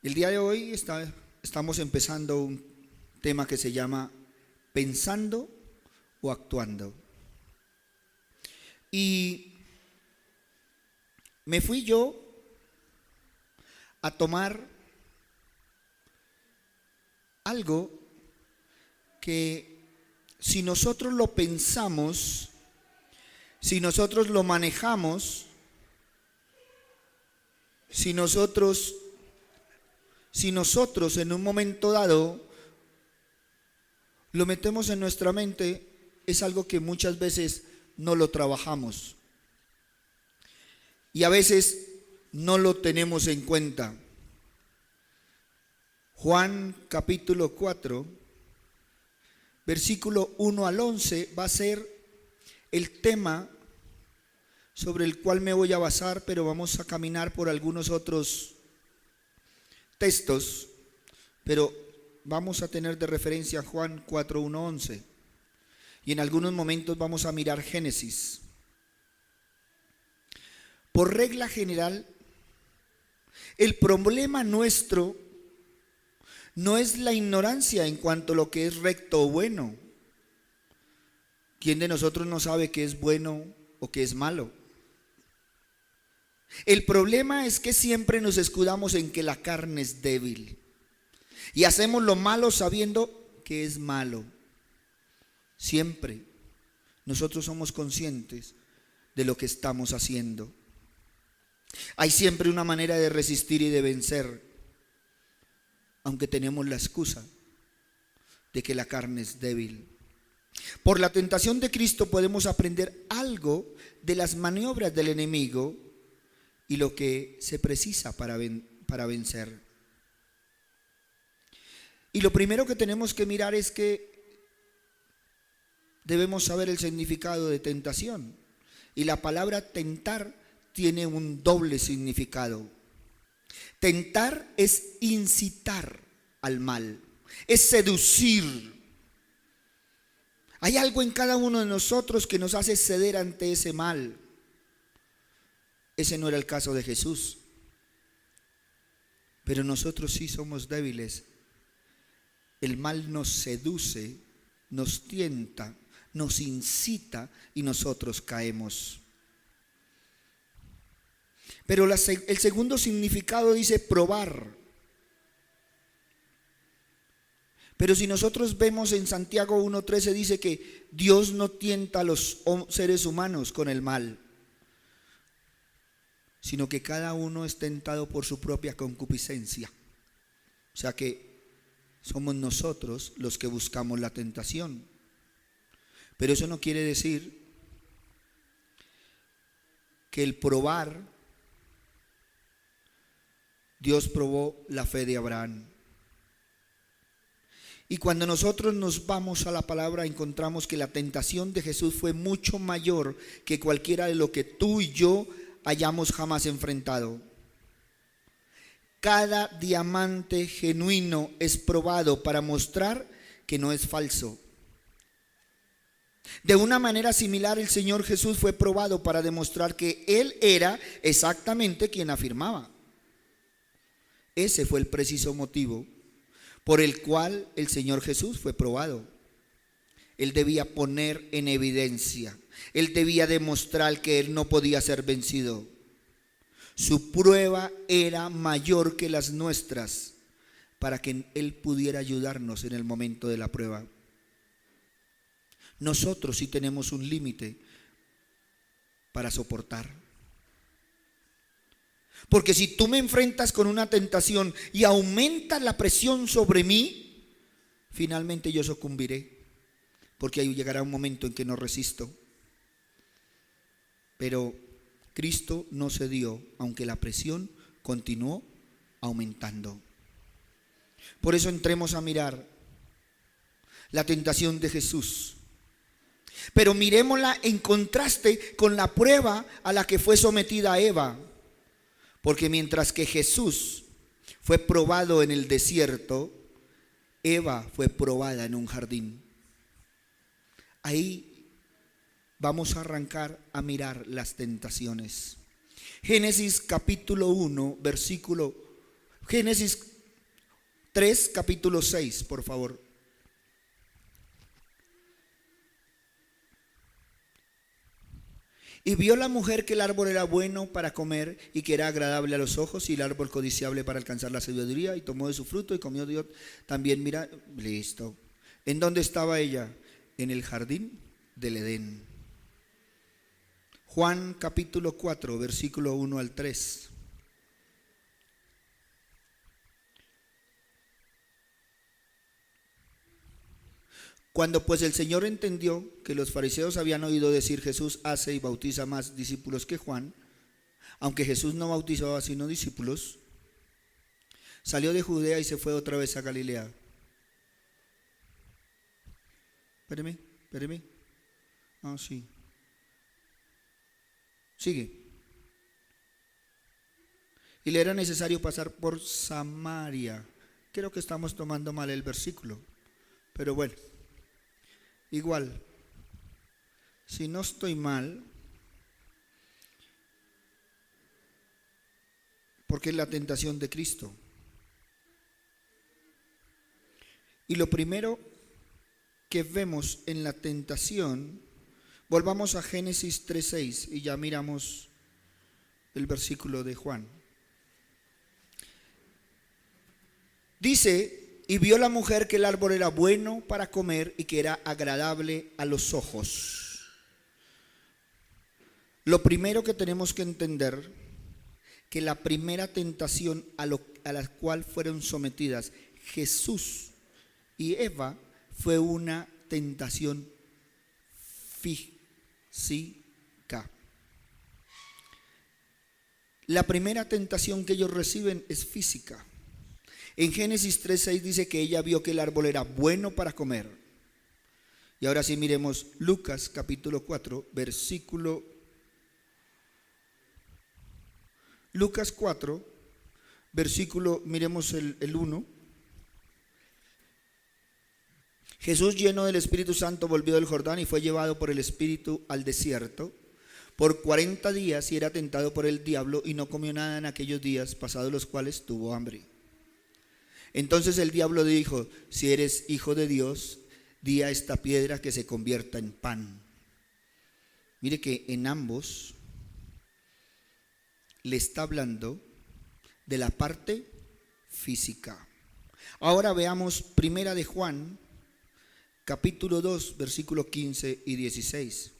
El día de hoy estamos empezando un tema que se llama pensando o actuando. Y me fui yo a tomar algo que si nosotros lo pensamos, si nosotros lo manejamos, si nosotros en un momento dado lo metemos en nuestra mente, es algo que muchas veces no lo trabajamos y a veces no lo tenemos en cuenta. Juan capítulo 4, versículo 1 al 11 va a ser el tema sobre el cual me voy a basar, pero vamos a caminar por algunos otros textos, pero vamos a tener de referencia Juan 4, 1, 11 y en algunos momentos vamos a mirar Génesis. Por regla general, el problema nuestro no es la ignorancia en cuanto a lo que es recto o bueno. ¿Quién de nosotros no sabe qué es bueno o qué es malo? El problema es que siempre nos escudamos en que la carne es débil y hacemos lo malo sabiendo que es malo. Siempre nosotros somos conscientes de lo que estamos haciendo. Hay siempre una manera de resistir y de vencer, aunque tenemos la excusa de que la carne es débil. Por la tentación de Cristo podemos aprender algo de las maniobras del enemigo y lo que se precisa para vencer. Y lo primero que tenemos que mirar es que debemos saber el significado de tentación. Y la palabra tentar tiene un doble significado. Tentar es incitar al mal, es seducir. Hay algo en cada uno de nosotros que nos hace ceder ante ese mal. Ese no era el caso de Jesús. Pero nosotros sí somos débiles. El mal nos seduce, nos tienta, nos incita y nosotros caemos. Pero el segundo significado dice probar. Pero si nosotros vemos en Santiago 1:13 dice que Dios no tienta a los seres humanos con el mal, sino que cada uno es tentado por su propia concupiscencia. O sea que somos nosotros los que buscamos la tentación. Pero eso no quiere decir que el probar, Dios probó la fe de Abraham. Y cuando nosotros nos vamos a la palabra encontramos que la tentación de Jesús fue mucho mayor que cualquiera de lo que tú y yo hayamos jamás enfrentado. Cada diamante genuino es probado para mostrar que no es falso. De una manera similar, el Señor Jesús fue probado para demostrar que Él era exactamente quien afirmaba. Ese fue el preciso motivo por el cual el Señor Jesús fue probado. Él debía poner en evidencia, Él debía demostrar que Él no podía ser vencido. Su prueba era mayor que las nuestras para que Él pudiera ayudarnos en el momento de la prueba. Nosotros sí tenemos un límite para soportar. Porque si tú me enfrentas con una tentación y aumentas la presión sobre mí, finalmente yo sucumbiré. Porque ahí llegará un momento en que no resisto. Pero Cristo no cedió, aunque la presión continuó aumentando. Por eso entremos a mirar la tentación de Jesús. Pero mirémosla en contraste con la prueba a la que fue sometida Eva. Porque mientras que Jesús fue probado en el desierto, Eva fue probada en un jardín. Ahí vamos a arrancar a mirar las tentaciones. Génesis capítulo 1, Génesis 3, capítulo 6, por favor. Y vio la mujer que el árbol era bueno para comer y que era agradable a los ojos y el árbol codiciable para alcanzar la sabiduría, y tomó de su fruto y comió. Dios también, mira, listo. ¿En dónde estaba ella? En el jardín del Edén. Juan capítulo 4, versículo 1 al 3. Cuando pues el Señor entendió que los fariseos habían oído decir: Jesús hace y bautiza más discípulos que Juan, aunque Jesús no bautizaba sino discípulos, salió de Judea y se fue otra vez a Galilea. Espéreme. Ah, sí. Sigue. Y le era necesario pasar por Samaria. Creo que estamos tomando mal el versículo, pero bueno. Igual, si no estoy mal, porque es la tentación de Cristo. Y lo primero que vemos en la tentación, volvamos a Génesis 3:6 y ya miramos el versículo de Juan. Dice: y vio la mujer que el árbol era bueno para comer y que era agradable a los ojos. Lo primero que tenemos que entender, que la primera tentación a la cual fueron sometidas Jesús y Eva fue una tentación física. La primera tentación que ellos reciben es física. En Génesis 3:6 dice que ella vio que el árbol era bueno para comer. Y ahora sí miremos Lucas capítulo 4, versículo. Lucas 4, versículo, miremos el 1. Jesús, lleno del Espíritu Santo, volvió del Jordán y fue llevado por el Espíritu al desierto por 40 días y era tentado por el diablo y no comió nada en aquellos días, pasados los cuales tuvo hambre. Entonces el diablo dijo: si eres hijo de Dios, di a esta piedra que se convierta en pan. Mire que en ambos le está hablando de la parte física. Ahora veamos primera de Juan, capítulo 2, versículos 15 y 16.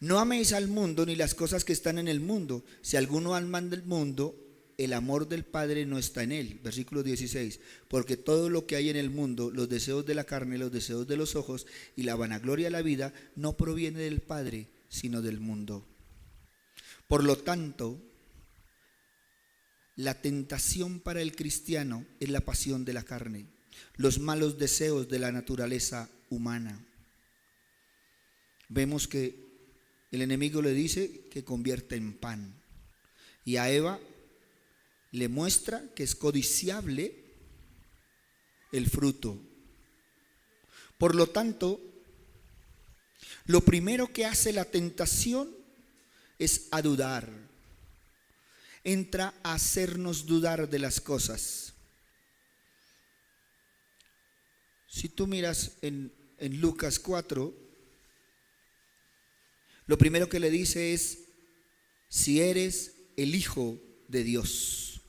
No améis al mundo ni las cosas que están en el mundo. Si alguno ama del mundo, el amor del Padre no está en él. Versículo 16. Porque todo lo que hay en el mundo, los deseos de la carne, los deseos de los ojos y la vanagloria de la vida, no proviene del Padre, sino del mundo. Por lo tanto, la tentación para el cristiano es la pasión de la carne, los malos deseos de la naturaleza humana. Vemos que el enemigo le dice que convierta en pan, y a Eva le muestra que es codiciable el fruto. Por lo tanto, lo primero que hace la tentación es a dudar. Entra a hacernos dudar de las cosas. Si tú miras en Lucas 4, lo primero que le dice es: si eres el Hijo de Dios.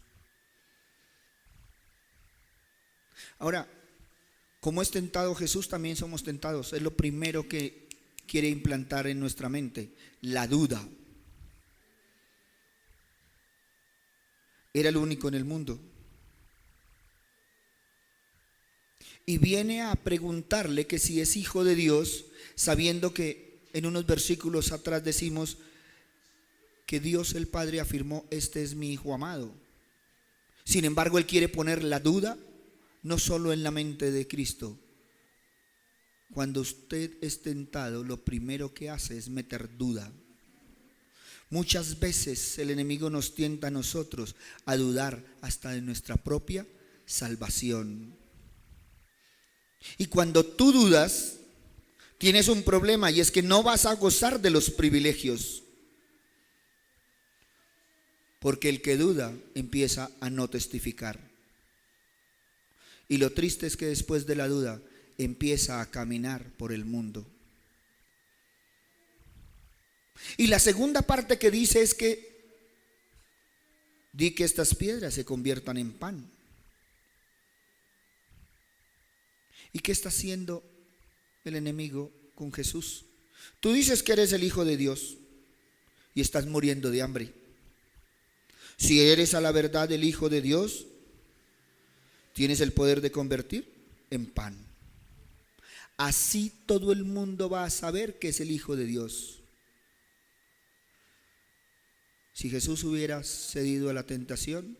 Ahora, como es tentado Jesús, también somos tentados. Es lo primero que quiere implantar en nuestra mente, la duda. Era el único en el mundo. Y viene a preguntarle que si es hijo de Dios, sabiendo que en unos versículos atrás decimos que Dios el Padre afirmó: este es mi Hijo amado. Sin embargo, él quiere poner la duda no solo en la mente de Cristo. Cuando usted es tentado, lo primero que hace es meter duda. Muchas veces el enemigo nos tienta a nosotros a dudar hasta de nuestra propia salvación. Y cuando tú dudas, tienes un problema, y es que no vas a gozar de los privilegios. porque el que duda empieza a no testificar. Y lo triste es que después de la duda empieza a caminar por el mundo. Y la segunda parte que dice es que di que estas piedras se conviertan en pan. ¿Y qué está haciendo el enemigo con Jesús? Tú dices que eres el Hijo de Dios y estás muriendo de hambre. Si eres a la verdad el Hijo de Dios, tienes el poder de convertir en pan. Así todo el mundo va a saber que es el Hijo de Dios. Si Jesús hubiera cedido a la tentación,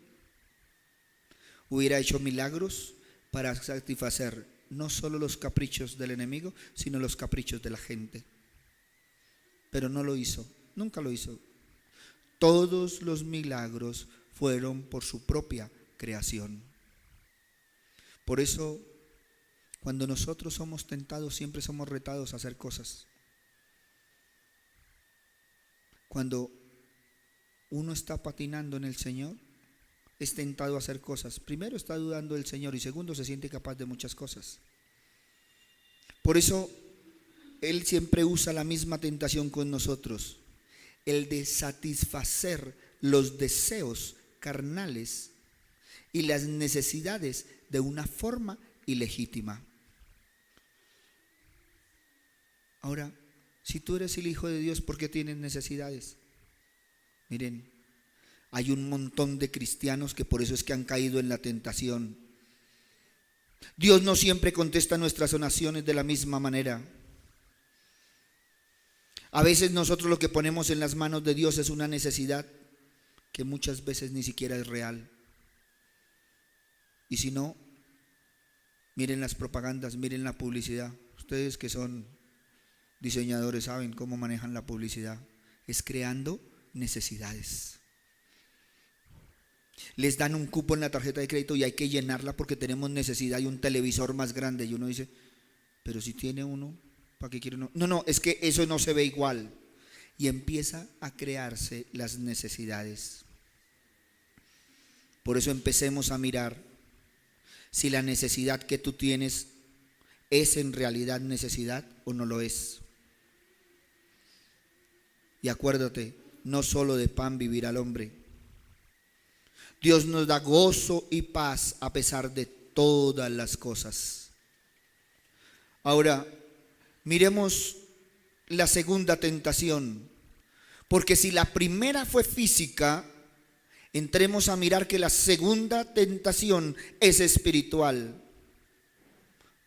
hubiera hecho milagros para satisfacer no solo los caprichos del enemigo, sino los caprichos de la gente. Pero no lo hizo, nunca lo hizo. Todos los milagros fueron por su propia creación. Por eso, cuando nosotros somos tentados, siempre somos retados a hacer cosas. Cuando uno está patinando en el Señor, es tentado a hacer cosas. Primero está dudando del Señor y segundo se siente capaz de muchas cosas. Por eso Él siempre usa la misma tentación con nosotros, el de satisfacer los deseos carnales y las necesidades de una forma ilegítima. Ahora, si tú eres el Hijo de Dios, ¿por qué tienes necesidades? Miren, hay un montón de cristianos que por eso es que han caído en la tentación. Dios no siempre contesta nuestras oraciones de la misma manera. A veces nosotros lo que ponemos en las manos de Dios es una necesidad que muchas veces ni siquiera es real. Y si no, miren las propagandas, miren la publicidad. Ustedes que son diseñadores saben cómo manejan la publicidad. Es creando necesidades. Les dan un cupo en la tarjeta de crédito y hay que llenarla porque tenemos necesidad y un televisor más grande. Y uno dice, pero si tiene uno, ¿para qué quiere uno? No, es que eso no se ve igual. Y empieza a crearse las necesidades. Por eso empecemos a mirar si la necesidad que tú tienes es en realidad necesidad o no lo es. Y acuérdate, no solo de pan vivirá el hombre. Dios nos da gozo y paz a pesar de todas las cosas. Ahora, miremos la segunda tentación, porque si la primera fue física, entremos a mirar que la segunda tentación es espiritual.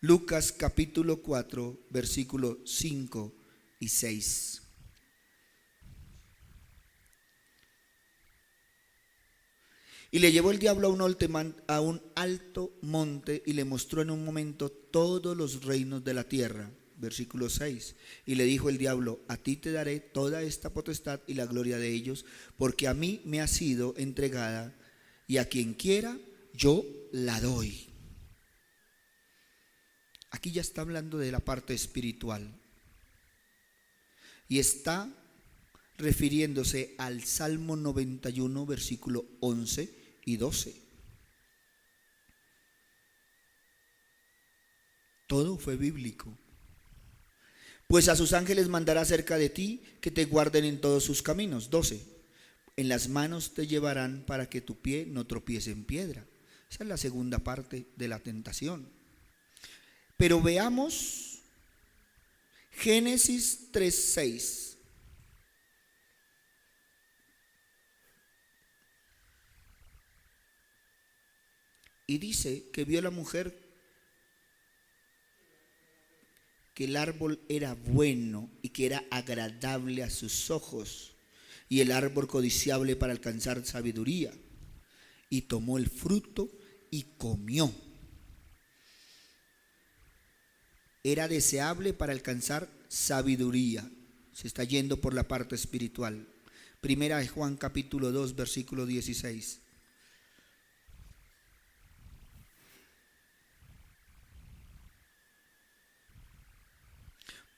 Lucas capítulo 4, versículos 5 y 6. Y le llevó el diablo a un alto monte y le mostró en un momento todos los reinos de la tierra. Versículo 6. Y le dijo el diablo, a ti te daré toda esta potestad y la gloria de ellos, porque a mí me ha sido entregada y a quien quiera yo la doy. Aquí ya está hablando de la parte espiritual. Y está refiriéndose al Salmo 91, versículo 11 y 12. Todo fue bíblico. Pues a sus ángeles mandará cerca de ti que te guarden en todos sus caminos. 12. En las manos te llevarán para que tu pie no tropiece en piedra. Esa es la segunda parte de la tentación. Pero veamos Génesis 3:6. Y dice que vio la mujer que el árbol era bueno y que era agradable a sus ojos, y el árbol codiciable para alcanzar sabiduría. Y tomó el fruto y comió. Era deseable para alcanzar sabiduría. Se está yendo por la parte espiritual. Primera de Juan capítulo 2, versículo 16.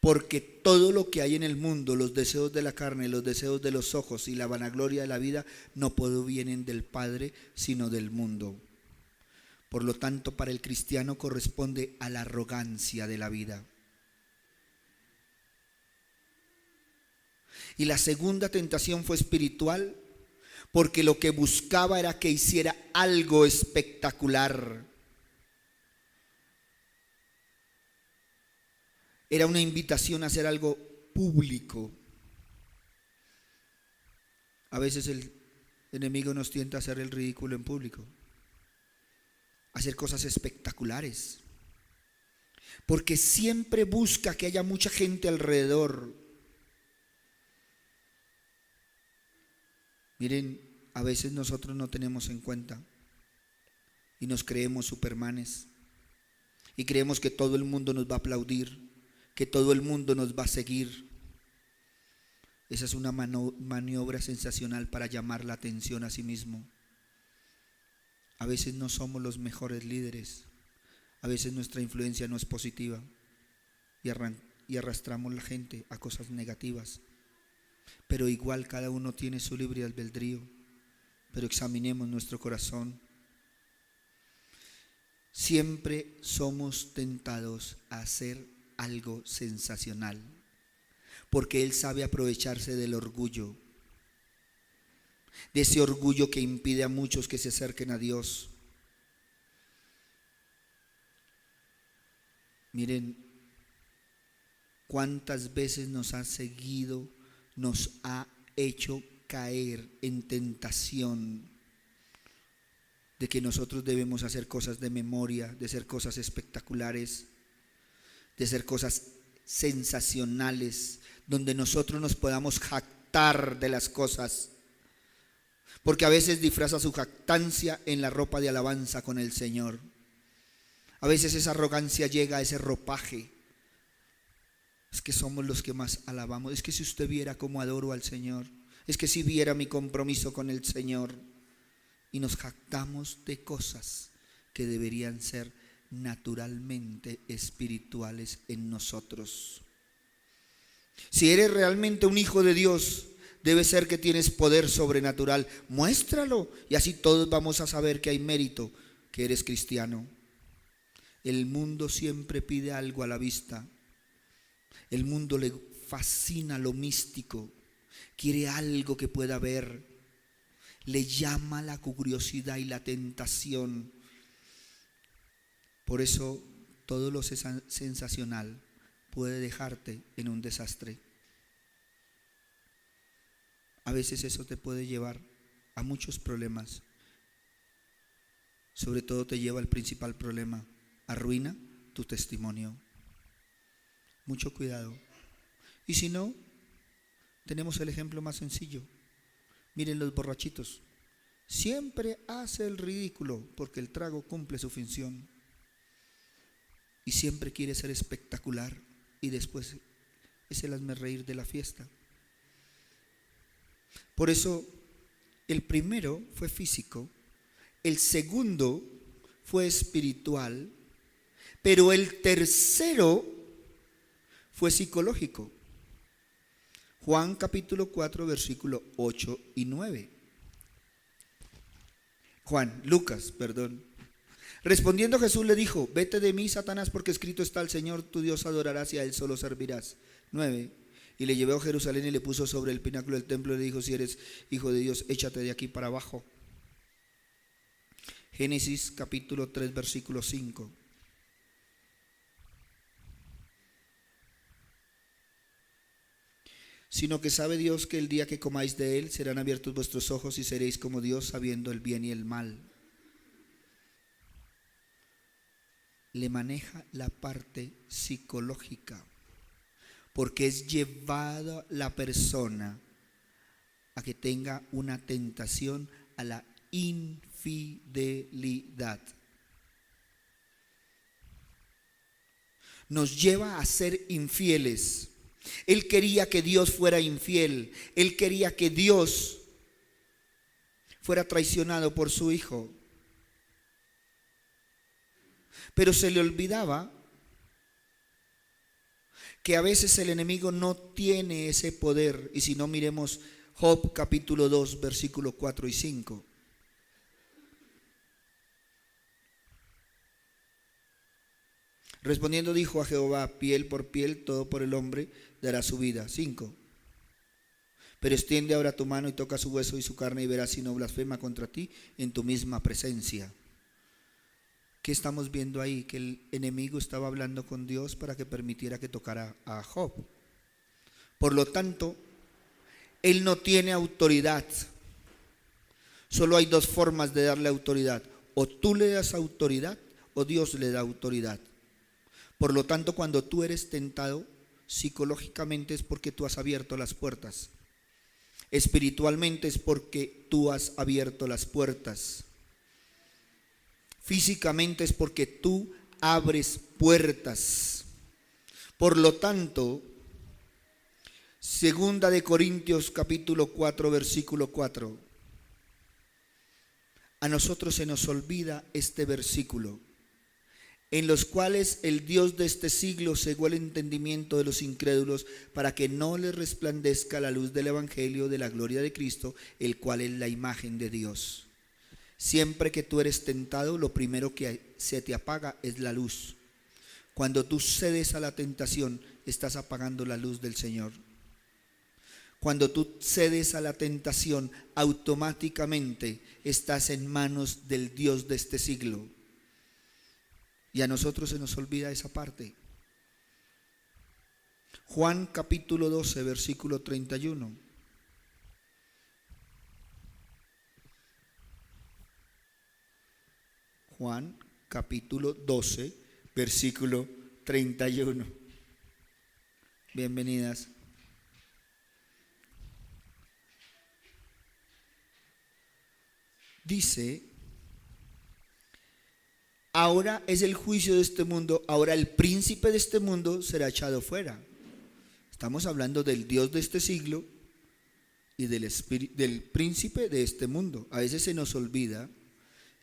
Porque todo lo que hay en el mundo, los deseos de la carne, los deseos de los ojos y la vanagloria de la vida, no provienen del Padre, sino del mundo. Por lo tanto, para el cristiano corresponde a la arrogancia de la vida. Y la segunda tentación fue espiritual, porque lo que buscaba era que hiciera algo espectacular. Era una invitación a hacer algo público. A veces el enemigo nos tienta a hacer el ridículo en público, a hacer cosas espectaculares, porque siempre busca que haya mucha gente alrededor. Miren, a veces nosotros no tenemos en cuenta y nos creemos supermanes y creemos que todo el mundo nos va a aplaudir, que todo el mundo nos va a seguir. Esa es una maniobra sensacional para llamar la atención a sí mismo. A veces no somos los mejores líderes, a veces nuestra influencia no es positiva y arrastramos la gente a cosas negativas. Pero igual cada uno tiene su libre albedrío, pero examinemos nuestro corazón. Siempre somos tentados a hacer algo sensacional, porque Él sabe aprovecharse del orgullo, de ese orgullo que impide a muchos que se acerquen a Dios. Miren, cuántas veces nos ha seguido, nos ha hecho caer en tentación de que nosotros debemos hacer cosas de memoria, de hacer cosas espectaculares, de hacer cosas sensacionales, donde nosotros nos podamos jactar de las cosas, porque a veces disfraza su jactancia en la ropa de alabanza con el Señor. A veces esa arrogancia llega a ese ropaje. Es que somos los que más alabamos. Es que si usted viera cómo adoro al Señor, es que si viera mi compromiso con el Señor, y nos jactamos de cosas que deberían ser naturalmente espirituales en nosotros. Si eres realmente un hijo de Dios, debe ser que tienes poder sobrenatural. Muéstralo y así todos vamos a saber que hay mérito, que eres cristiano. El mundo siempre pide algo a la vista. El mundo le fascina lo místico, quiere algo que pueda ver, le llama la curiosidad y la tentación. Por eso todo lo sensacional puede dejarte en un desastre. A veces eso te puede llevar a muchos problemas. Sobre todo te lleva al principal problema: arruina tu testimonio. Mucho cuidado. Y si no, tenemos el ejemplo más sencillo. Miren los borrachitos. Siempre hace el ridículo porque el trago cumple su función. Y siempre quiere ser espectacular y después es el hazmerreír de la fiesta. Por eso el primero fue físico, el segundo fue espiritual, pero el tercero fue psicológico. Juan capítulo 4 versículo 8 y 9. Lucas. Respondiendo Jesús le dijo: vete de mí, Satanás, porque escrito está: al Señor tu Dios adorarás y a Él solo servirás. 9. Y le llevó a Jerusalén y le puso sobre el pináculo del templo y le dijo: si eres hijo de Dios, échate de aquí para abajo. Génesis capítulo 3 versículo 5. Sino que sabe Dios que el día que comáis de él serán abiertos vuestros ojos y seréis como Dios, sabiendo el bien y el mal. Le maneja la parte psicológica, porque es llevada la persona a que tenga una tentación a la infidelidad. Nos lleva a ser infieles. Él quería que Dios fuera infiel. Él quería que Dios fuera traicionado por su hijo. Pero se le olvidaba que a veces el enemigo no tiene ese poder. Y si no, miremos Job capítulo 2, versículos 4 y 5. Respondiendo dijo a Jehová: piel por piel, todo por el hombre dará su vida. 5. Pero extiende ahora tu mano y toca su hueso y su carne, y verás si no blasfema contra ti en tu misma presencia. ¿Qué estamos viendo ahí? Que el enemigo estaba hablando con Dios para que permitiera que tocara a Job. Por lo tanto, él no tiene autoridad. Solo hay dos formas de darle autoridad: o tú le das autoridad o Dios le da autoridad. Por lo tanto, cuando tú eres tentado psicológicamente es porque tú has abierto las puertas. Espiritualmente es porque tú has abierto las puertas. Físicamente es porque tú abres puertas. Por lo tanto, segunda de Corintios capítulo 4, versículo 4. A nosotros se nos olvida este versículo, en los cuales el Dios de este siglo cegó el entendimiento de los incrédulos para que no les resplandezca la luz del evangelio de la gloria de Cristo, el cual es la imagen de Dios. Siempre que tú eres tentado, lo primero que se te apaga es la luz. Cuando tú cedes a la tentación, estás apagando la luz del Señor. Cuando tú cedes a la tentación, automáticamente estás en manos del Dios de este siglo. Y a nosotros se nos olvida esa parte. Juan capítulo 12, versículo 31. Juan capítulo 12, versículo 31. Bienvenidas. Dice: ahora es el juicio de este mundo, ahora el príncipe de este mundo será echado fuera. Estamos hablando del Dios de este siglo y del príncipe de este mundo. A veces se nos olvida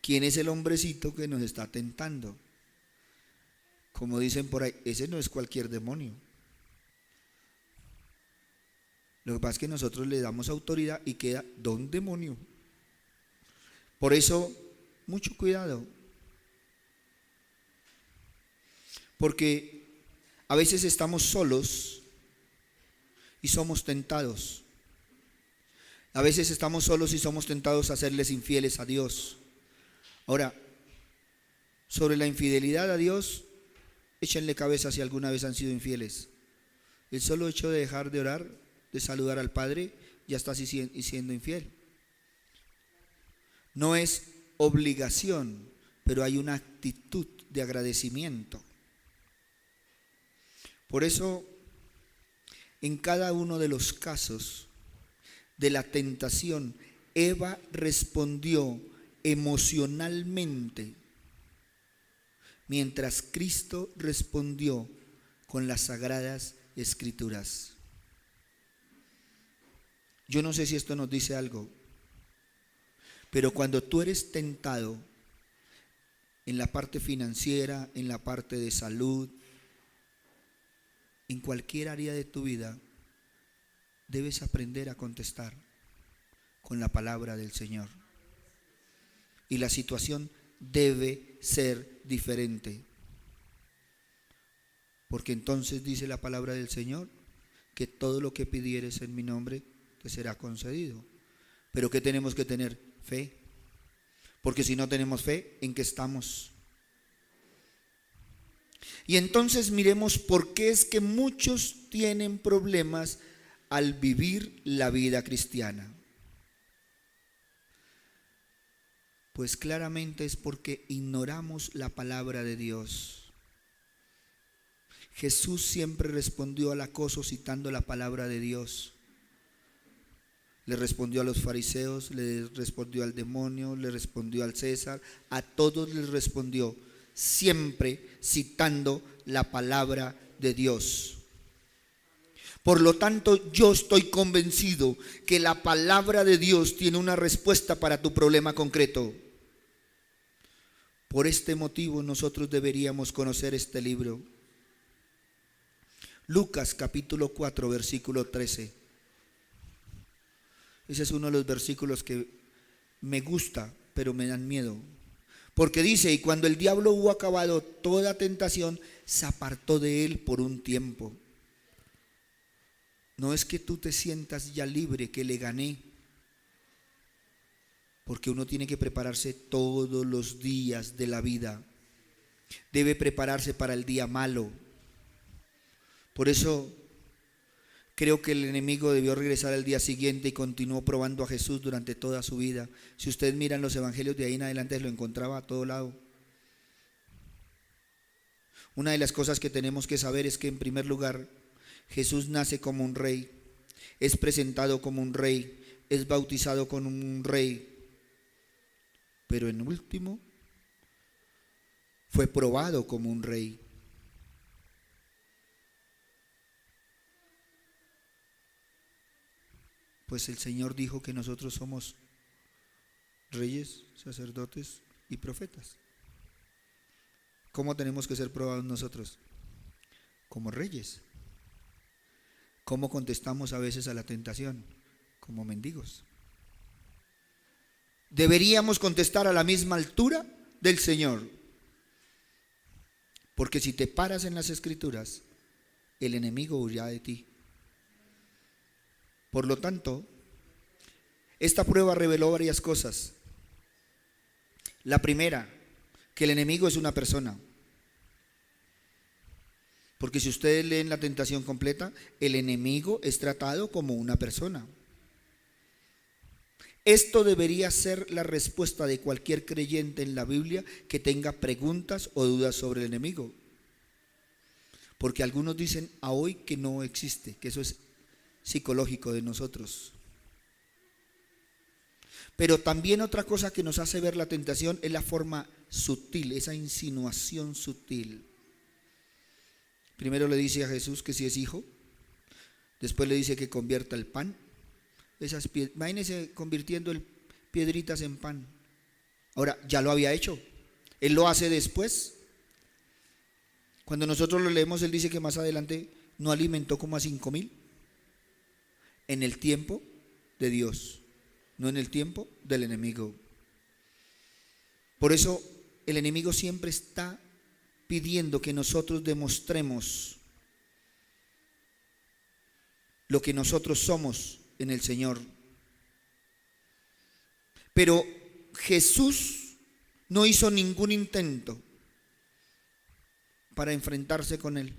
quién es el hombrecito que nos está tentando. Como dicen por ahí, ese no es cualquier demonio. Lo que pasa es que nosotros le damos autoridad y queda don demonio. Por eso, mucho cuidado. Porque a veces estamos solos y somos tentados. A veces estamos solos y somos tentados a serles infieles a Dios. Ahora, sobre la infidelidad a Dios, échenle cabeza si alguna vez han sido infieles. El solo hecho de dejar de orar, de saludar al Padre, ya estás siendo infiel. No es obligación, pero hay una actitud de agradecimiento. Por eso, en cada uno de los casos de la tentación, Eva respondió emocionalmente, mientras Cristo respondió con las sagradas escrituras. Yo no sé si esto nos dice algo, pero cuando tú eres tentado en la parte financiera, en la parte de salud, en cualquier área de tu vida, debes aprender a contestar con la palabra del Señor. Y la situación debe ser diferente. Porque entonces dice la palabra del Señor que todo lo que pidieres en mi nombre te será concedido. Pero ¿qué tenemos que tener? Fe. Porque si no tenemos fe, ¿en qué estamos? Y entonces miremos por qué es que muchos tienen problemas al vivir la vida cristiana. Pues claramente es porque ignoramos la palabra de Dios. Jesús siempre respondió al acoso citando la palabra de Dios. Le respondió a los fariseos, le respondió al demonio, le respondió al César, a todos les respondió, siempre citando la palabra de Dios. Por lo tanto, yo estoy convencido que la palabra de Dios tiene una respuesta para tu problema concreto. Por este motivo nosotros deberíamos conocer este libro. Lucas capítulo 4, versículo 13. Ese es uno de los versículos que me gusta, pero me dan miedo. Porque dice, y cuando el diablo hubo acabado toda tentación, se apartó de él por un tiempo. No es que tú te sientas ya libre, que le gané. Porque uno tiene que prepararse todos los días de la vida. Debe prepararse para el día malo. Por eso creo que el enemigo debió regresar al día siguiente y continuó probando a Jesús durante toda su vida. Si ustedes miran los evangelios de ahí en adelante, lo encontraba a todo lado. Una de las cosas que tenemos que saber es que, en primer lugar, Jesús nace como un rey, es presentado como un rey, es bautizado como un rey, pero en último fue probado como un rey. Pues el Señor dijo que nosotros somos reyes, sacerdotes y profetas. ¿Cómo tenemos que ser probados nosotros? Como reyes. ¿Cómo contestamos a veces a la tentación? Como mendigos. Deberíamos contestar a la misma altura del Señor. Porque si te paras en las Escrituras, el enemigo huirá de ti. Por lo tanto, esta prueba reveló varias cosas. La primera, que el enemigo es una persona. Porque si ustedes leen la tentación completa, el enemigo es tratado como una persona. Esto debería ser la respuesta de cualquier creyente en la Biblia que tenga preguntas o dudas sobre el enemigo. Porque algunos dicen a hoy que no existe, que eso es psicológico de nosotros. Pero también otra cosa que nos hace ver la tentación es la forma sutil, esa insinuación sutil. Primero le dice a Jesús que si es hijo, después le dice que convierta el pan. Imagínense convirtiendo piedritas en pan. Ahora, ya lo había hecho. Él lo hace después. Cuando nosotros lo leemos, él dice que más adelante no alimentó como a 5,000 en el tiempo de Dios, no en el tiempo del enemigo. Por eso el enemigo siempre está pidiendo que nosotros demostremos lo que nosotros somos en el Señor. Pero Jesús no hizo ningún intento para enfrentarse con él.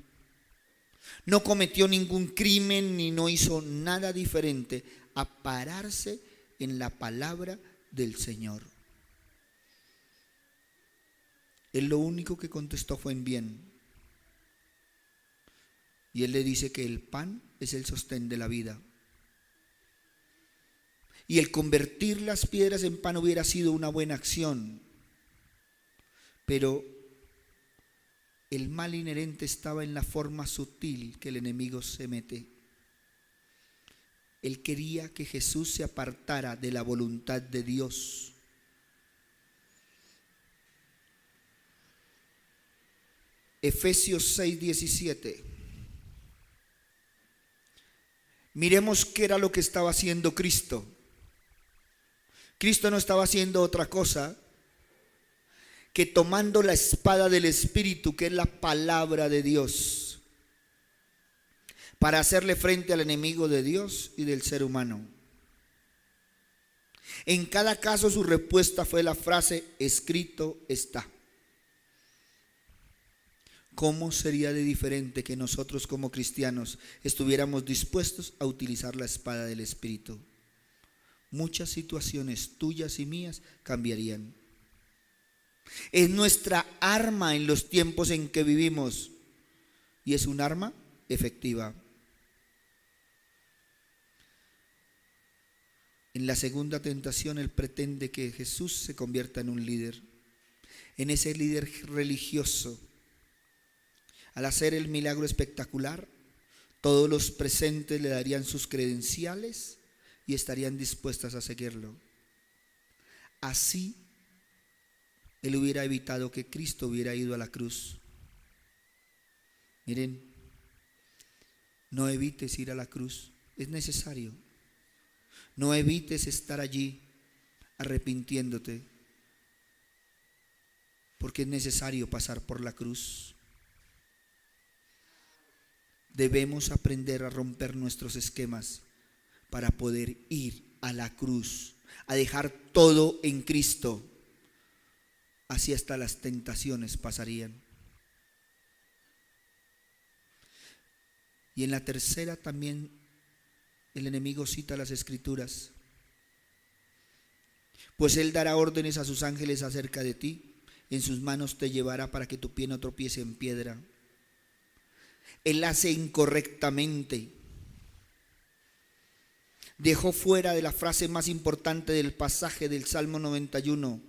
No cometió ningún crimen ni no hizo nada diferente a pararse en la palabra del Señor. Él lo único que contestó fue en bien. Y él le dice que el pan es el sostén de la vida. Y el convertir las piedras en pan hubiera sido una buena acción. Pero el mal inherente estaba en la forma sutil que el enemigo se mete. Él quería que Jesús se apartara de la voluntad de Dios. Efesios 6:17. Miremos qué era lo que estaba haciendo Cristo. Cristo no estaba haciendo otra cosa que tomando la espada del Espíritu, que es la palabra de Dios, para hacerle frente al enemigo de Dios y del ser humano. En cada caso su respuesta fue la frase: escrito está. ¿Cómo sería de diferente que nosotros como cristianos estuviéramos dispuestos a utilizar la espada del Espíritu? Muchas situaciones tuyas y mías cambiarían. Es nuestra arma en los tiempos en que vivimos y es un arma efectiva. En la segunda tentación, él pretende que Jesús se convierta en un líder, en ese líder religioso. Al hacer el milagro espectacular, todos los presentes le darían sus credenciales y estarían dispuestas a seguirlo. Así, él hubiera evitado que Cristo hubiera ido a la cruz. Miren, No evites ir a la cruz, es necesario. No evites estar allí arrepintiéndote, porque es necesario pasar por la cruz. Debemos aprender a romper nuestros esquemas para poder ir a la cruz, a dejar todo en Cristo. Así hasta las tentaciones pasarían. Y en la tercera también el enemigo cita las Escrituras. Pues Él dará órdenes a sus ángeles acerca de ti, en sus manos te llevará para que tu pie no tropiece en piedra. Él hace incorrectamente. Dejó fuera de la frase más importante del pasaje del Salmo 91,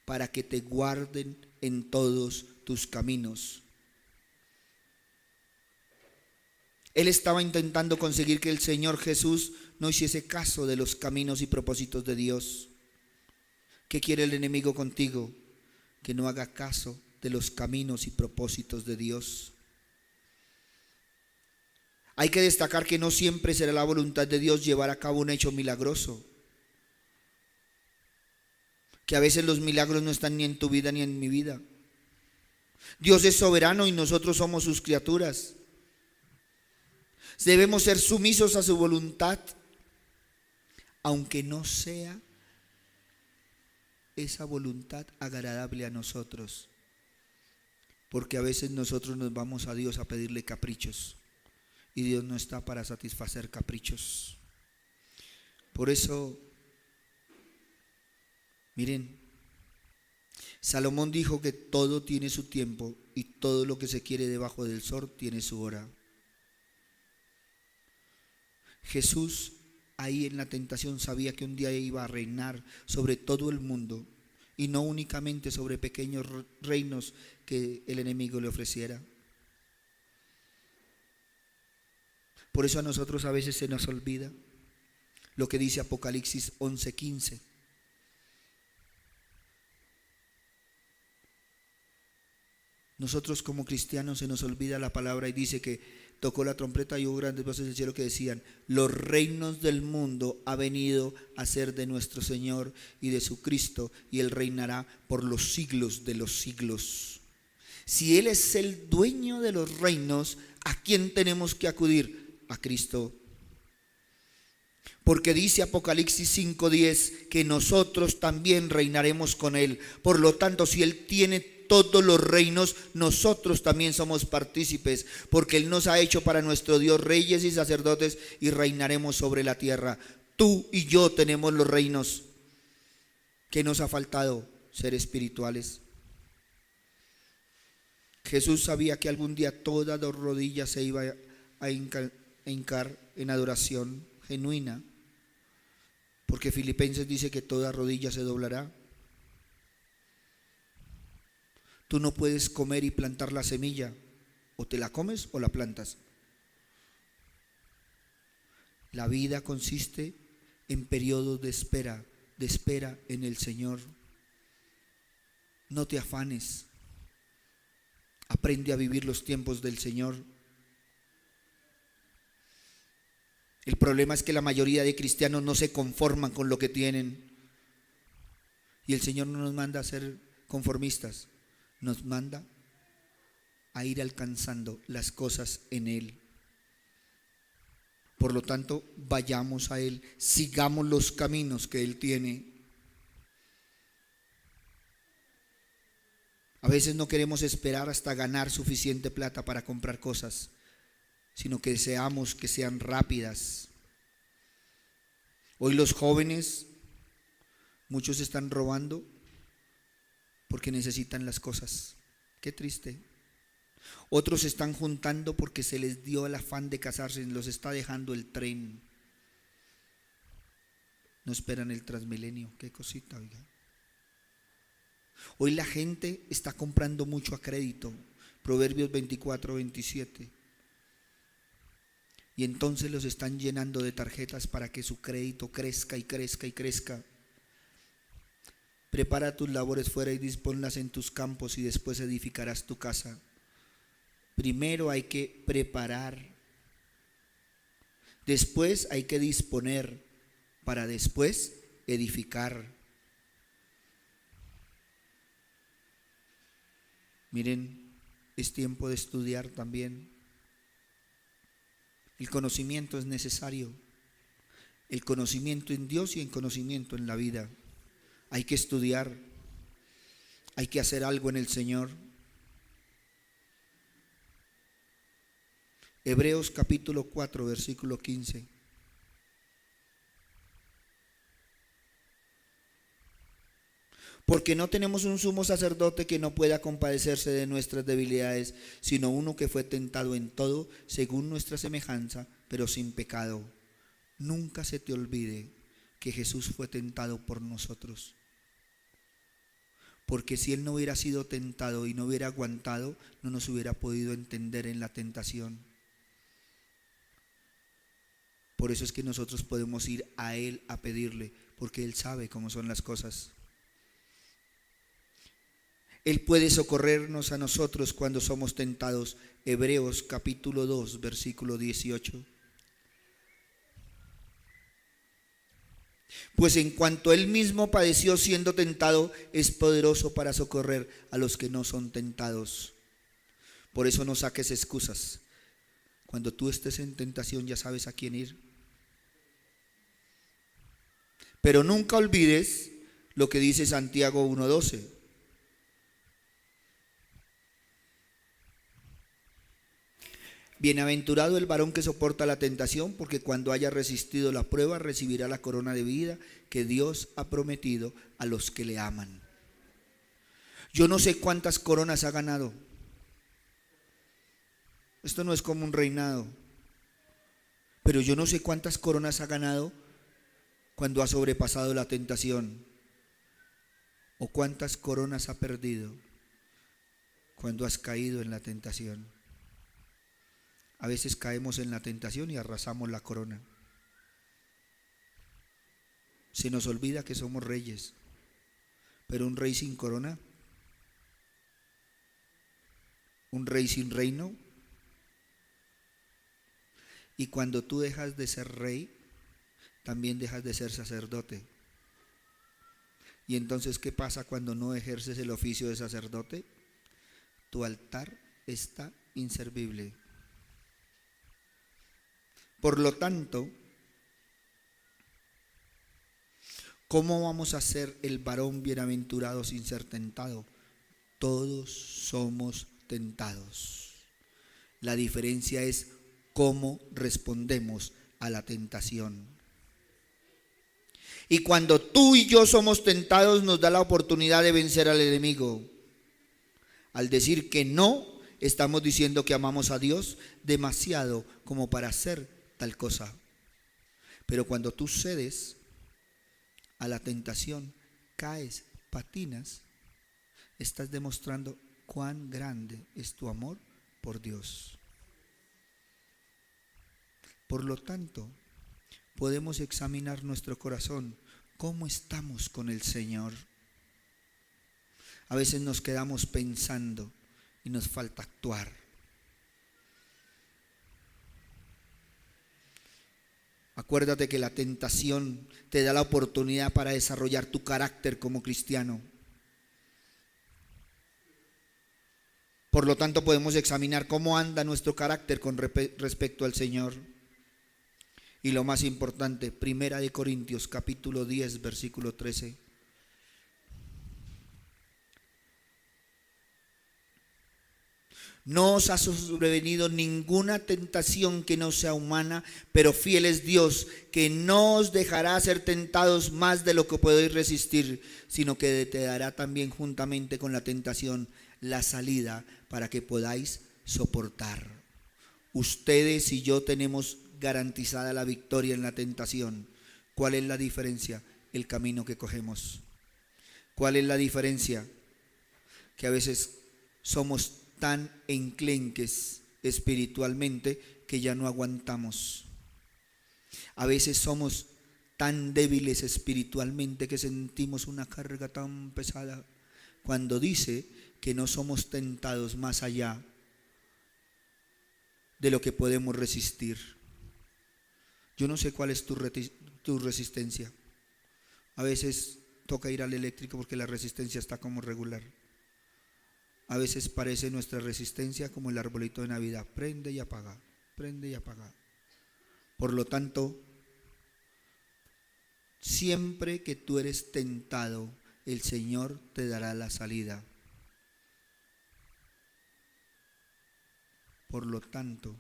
para que te guarden en todos tus caminos. Él estaba intentando conseguir que el Señor Jesús no hiciese caso de los caminos y propósitos de Dios. ¿Qué quiere el enemigo contigo? Que no haga caso de los caminos y propósitos de Dios. Hay que destacar que no siempre será la voluntad de Dios llevar a cabo un hecho milagroso. Que a veces los milagros no están ni en tu vida ni en mi vida. Dios es soberano y nosotros somos sus criaturas. Debemos ser sumisos a su voluntad, aunque no sea esa voluntad agradable a nosotros, porque a veces nosotros nos vamos a Dios a pedirle caprichos y Dios no está para satisfacer caprichos. Por eso, miren, Salomón dijo que todo tiene su tiempo y todo lo que se quiere debajo del sol tiene su hora. Jesús ahí en la tentación sabía que un día iba a reinar sobre todo el mundo y no únicamente sobre pequeños reinos que el enemigo le ofreciera. Por eso a nosotros a veces se nos olvida lo que dice Apocalipsis 11:15. Nosotros como cristianos se nos olvida la palabra y dice que tocó la trompeta y hubo grandes voces del cielo que decían: los reinos del mundo ha venido a ser de nuestro Señor y de su Cristo, y Él reinará por los siglos de los siglos. Si Él es el dueño de los reinos, ¿a quién tenemos que acudir? A Cristo. Porque dice Apocalipsis 5:10 que nosotros también reinaremos con Él. Por lo tanto, si Él tiene todos los reinos, nosotros también somos partícipes, porque Él nos ha hecho para nuestro Dios reyes y sacerdotes y reinaremos sobre la tierra. Tú y yo tenemos los reinos. ¿Qué nos ha faltado? Ser espirituales. Jesús sabía que algún día toda rodilla se iba a hincar en adoración genuina, porque Filipenses dice que toda rodilla se doblará. Tú no puedes comer y plantar la semilla, o te la comes o la plantas. La vida consiste en periodos de espera en el Señor. No te afanes, aprende a vivir los tiempos del Señor. El problema es que la mayoría de cristianos no se conforman con lo que tienen, y el Señor no nos manda a ser conformistas, nos manda a ir alcanzando las cosas en Él. Por lo tanto, vayamos a Él, sigamos los caminos que Él tiene. A veces no queremos esperar hasta ganar suficiente plata para comprar cosas, sino que deseamos que sean rápidas. Hoy los jóvenes, muchos están robando porque necesitan las cosas. Qué triste. Otros están juntando porque se les dio el afán de casarse y los está dejando el tren. No esperan el Transmilenio. Qué cosita, oiga. Hoy la gente está comprando mucho a crédito. Proverbios 24:27. Y entonces los están llenando de tarjetas para que su crédito crezca y crezca y crezca. Prepara tus labores fuera y disponlas en tus campos y después edificarás tu casa. Primero hay que preparar Después hay que disponer para después edificar. Miren, es tiempo de estudiar también. El conocimiento es necesario. El conocimiento en Dios y el conocimiento en la vida. Hay que estudiar. Hay que hacer algo en el Señor. Hebreos capítulo 4, versículo 15. Porque no tenemos un sumo sacerdote que no pueda compadecerse de nuestras debilidades, sino uno que fue tentado en todo según nuestra semejanza, pero sin pecado. Nunca se te olvide que Jesús fue tentado por nosotros. Porque si Él no hubiera sido tentado y no hubiera aguantado, no nos hubiera podido entender en la tentación. Por eso es que nosotros podemos ir a Él a pedirle, porque Él sabe cómo son las cosas. Él puede socorrernos a nosotros cuando somos tentados. Hebreos capítulo 2, versículo 18. Pues en cuanto Él mismo padeció siendo tentado, es poderoso para socorrer a los que no son tentados. Por eso no saques excusas. Cuando tú estés en tentación ya sabes a quién ir. Pero nunca olvides lo que dice Santiago 1:12. Bienaventurado el varón que soporta la tentación, porque cuando haya resistido la prueba recibirá la corona de vida que Dios ha prometido a los que le aman. Yo no sé cuántas coronas ha ganado. Esto no es como un reinado, pero yo no sé cuántas coronas ha ganado cuando ha sobrepasado la tentación, o cuántas coronas ha perdido cuando has caído en la tentación. A veces caemos en la tentación y arrasamos la corona. Se nos olvida que somos reyes, pero un rey sin corona, un rey sin reino. Y cuando tú dejas de ser rey, también dejas de ser sacerdote. Y entonces, ¿qué pasa cuando no ejerces el oficio de sacerdote? Tu altar está inservible. Por lo tanto, ¿cómo vamos a ser el varón bienaventurado sin ser tentado? Todos somos tentados. La diferencia es cómo respondemos a la tentación. Y cuando tú y yo somos tentados, nos da la oportunidad de vencer al enemigo. Al decir que no, estamos diciendo que amamos a Dios demasiado como para hacer tal cosa. Pero cuando tú cedes a la tentación, caes, patinas, estás demostrando cuán grande es tu amor por Dios. Por lo tanto, podemos examinar nuestro corazón. ¿Cómo estamos con el Señor? A veces nos quedamos pensando y nos falta actuar. Acuérdate que la tentación te da la oportunidad para desarrollar tu carácter como cristiano. Por lo tanto, podemos examinar cómo anda nuestro carácter con respecto al Señor. Y lo más importante, 1 Corintios capítulo 10, versículo 13. No os ha sobrevenido ninguna tentación que no sea humana, pero fiel es Dios, que no os dejará ser tentados más de lo que podéis resistir, sino que te dará también juntamente con la tentación la salida para que podáis soportar. Ustedes y yo tenemos garantizada la victoria en la tentación. ¿Cuál es la diferencia? El camino que cogemos. ¿Cuál es la diferencia? Que a veces somos tan enclenques espiritualmente que ya no aguantamos. A veces somos tan débiles espiritualmente que sentimos una carga tan pesada, cuando dice que no somos tentados más allá de lo que podemos resistir. Yo no sé cuál es tu resistencia. A veces toca ir al eléctrico porque la resistencia está como regular. A veces parece nuestra resistencia como el arbolito de Navidad, prende y apaga, prende y apaga. Por lo tanto, siempre que tú eres tentado, el Señor te dará la salida. Por lo tanto,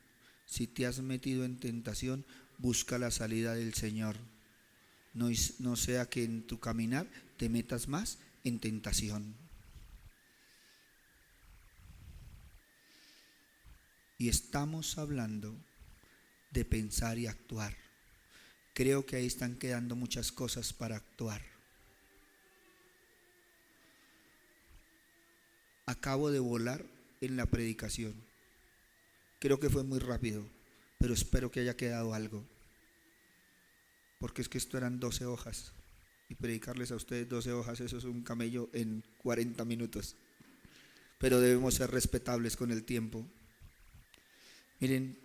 si te has metido en tentación, busca la salida del Señor. No sea que en tu caminar te metas más en tentación. Y estamos hablando de pensar y actuar. Creo que ahí están quedando muchas cosas para actuar. Acabo de volar en la predicación. Creo que fue muy rápido, pero espero que haya quedado algo. Porque es que esto eran 12 hojas. Y predicarles a ustedes 12 hojas, eso es un camello en 40 minutos. Pero debemos ser respetables con el tiempo. Miren,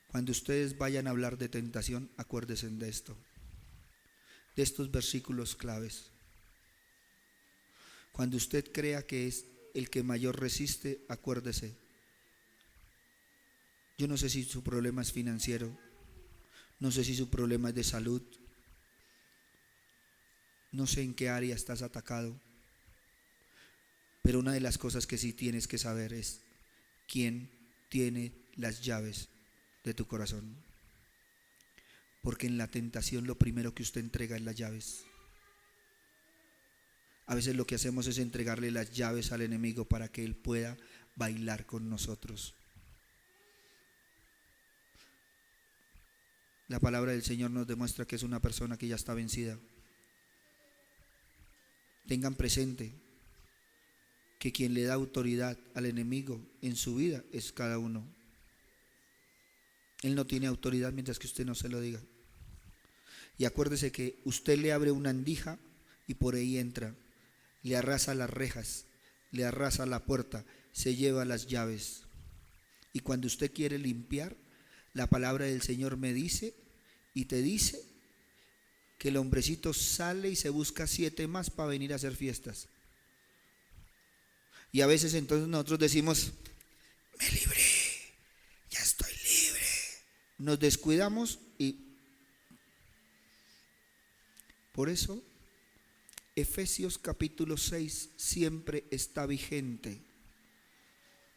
cuando ustedes vayan a hablar de tentación, acuérdense de esto, de estos versículos claves. Cuando usted crea que es el que mayor resiste, acuérdese. Yo no sé si su problema es financiero, no sé si su problema es de salud, no sé en qué área estás atacado, pero una de las cosas que sí tienes que saber es quién tiene las llaves de tu corazón. Porque en la tentación lo primero que usted entrega es las llaves. A veces lo que hacemos es entregarle las llaves al enemigo para que él pueda bailar con nosotros. La palabra del Señor nos demuestra que es una persona que ya está vencida. Tengan presente que quien le da autoridad al enemigo en su vida es cada uno. Él no tiene autoridad mientras que usted no se lo diga. Y acuérdese que usted le abre una andija y por ahí entra, le arrasa las rejas, le arrasa la puerta, se lleva las llaves. Y cuando usted quiere limpiar, la palabra del Señor me dice y te dice que el hombrecito sale y se busca 7 más para venir a hacer fiestas. Y a veces entonces nosotros decimos, me libré, ya estoy libre. Nos descuidamos y por eso Efesios capítulo 6 siempre está vigente.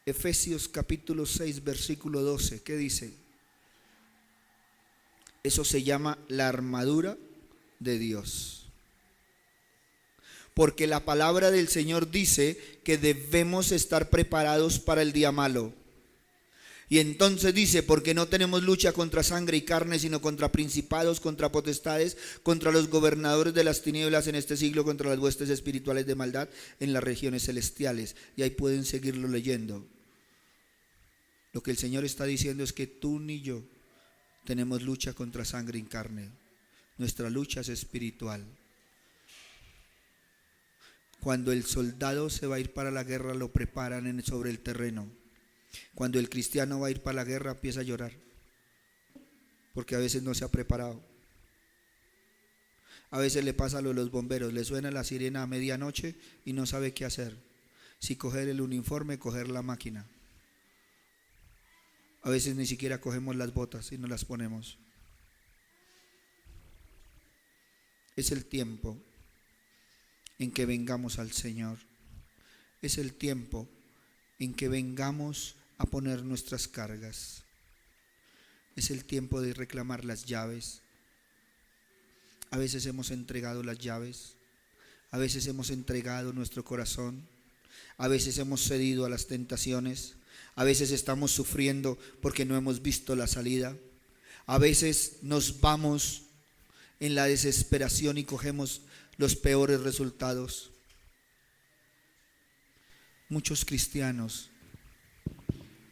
Efesios capítulo 6 versículo 12, ¿qué dice? Eso se llama la armadura de Dios. Porque la palabra del Señor dice que debemos estar preparados para el día malo. Y entonces dice, porque no tenemos lucha contra sangre y carne, sino contra principados, contra potestades, contra los gobernadores de las tinieblas en este siglo, contra las huestes espirituales de maldad en las regiones celestiales. Y ahí pueden seguirlo leyendo. Lo que el Señor está diciendo es que tú ni yo tenemos lucha contra sangre y carne. Nuestra lucha es espiritual. Cuando el soldado se va a ir para la guerra, lo preparan sobre el terreno. Cuando el cristiano va a ir para la guerra, empieza a llorar, porque a veces no se ha preparado. A veces le pasa lo de los bomberos, le suena la sirena a medianoche y no sabe qué hacer. Si coger el uniforme, coger la máquina. A veces ni siquiera cogemos las botas y no las ponemos. Es el tiempo en que vengamos al Señor. Es el tiempo en que vengamos a poner nuestras cargas. Es el tiempo de reclamar las llaves. A veces hemos entregado las llaves, a veces hemos entregado nuestro corazón, a veces hemos cedido a las tentaciones, a veces estamos sufriendo porque no hemos visto la salida, a veces nos vamos en la desesperación y cogemos los peores resultados. Muchos cristianos,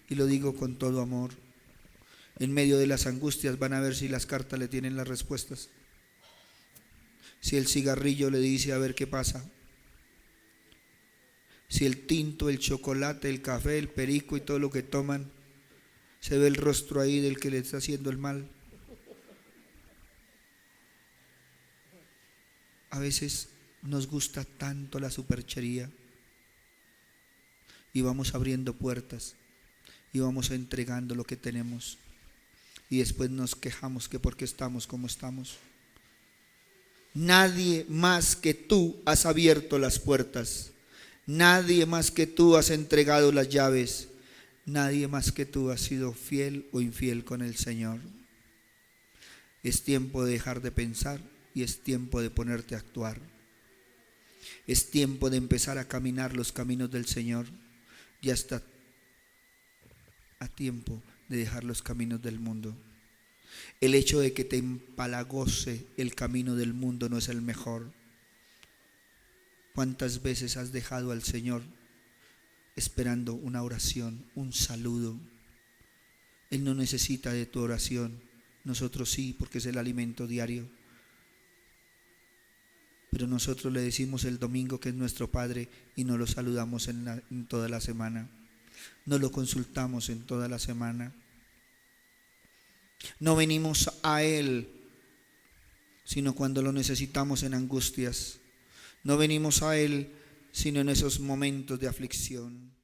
y lo digo con todo amor, en medio de las angustias van a ver si las cartas le tienen las respuestas. Si el cigarrillo le dice a ver qué pasa. Si el tinto, el chocolate, el café, el perico y todo lo que toman, se ve el rostro ahí del que le está haciendo el mal. A veces nos gusta tanto la superchería y vamos abriendo puertas y vamos entregando lo que tenemos y después nos quejamos que porque estamos como estamos. Nadie más que tú has abierto las puertas, nadie más que tú has entregado las llaves, nadie más que tú has sido fiel o infiel con el Señor. Es tiempo de dejar de pensar y es tiempo de ponerte a actuar. Es tiempo de empezar a caminar los caminos del Señor. Ya está a tiempo de dejar los caminos del mundo. El hecho de que te empalagoce el camino del mundo no es el mejor. ¿Cuántas veces has dejado al Señor esperando una oración, un saludo? Él no necesita de tu oración, nosotros sí, porque es el alimento diario. Pero nosotros le decimos el domingo que es nuestro Padre y no lo saludamos en toda la semana. No lo consultamos en toda la semana. No venimos a Él, sino cuando lo necesitamos en angustias. No venimos a Él, sino en esos momentos de aflicción.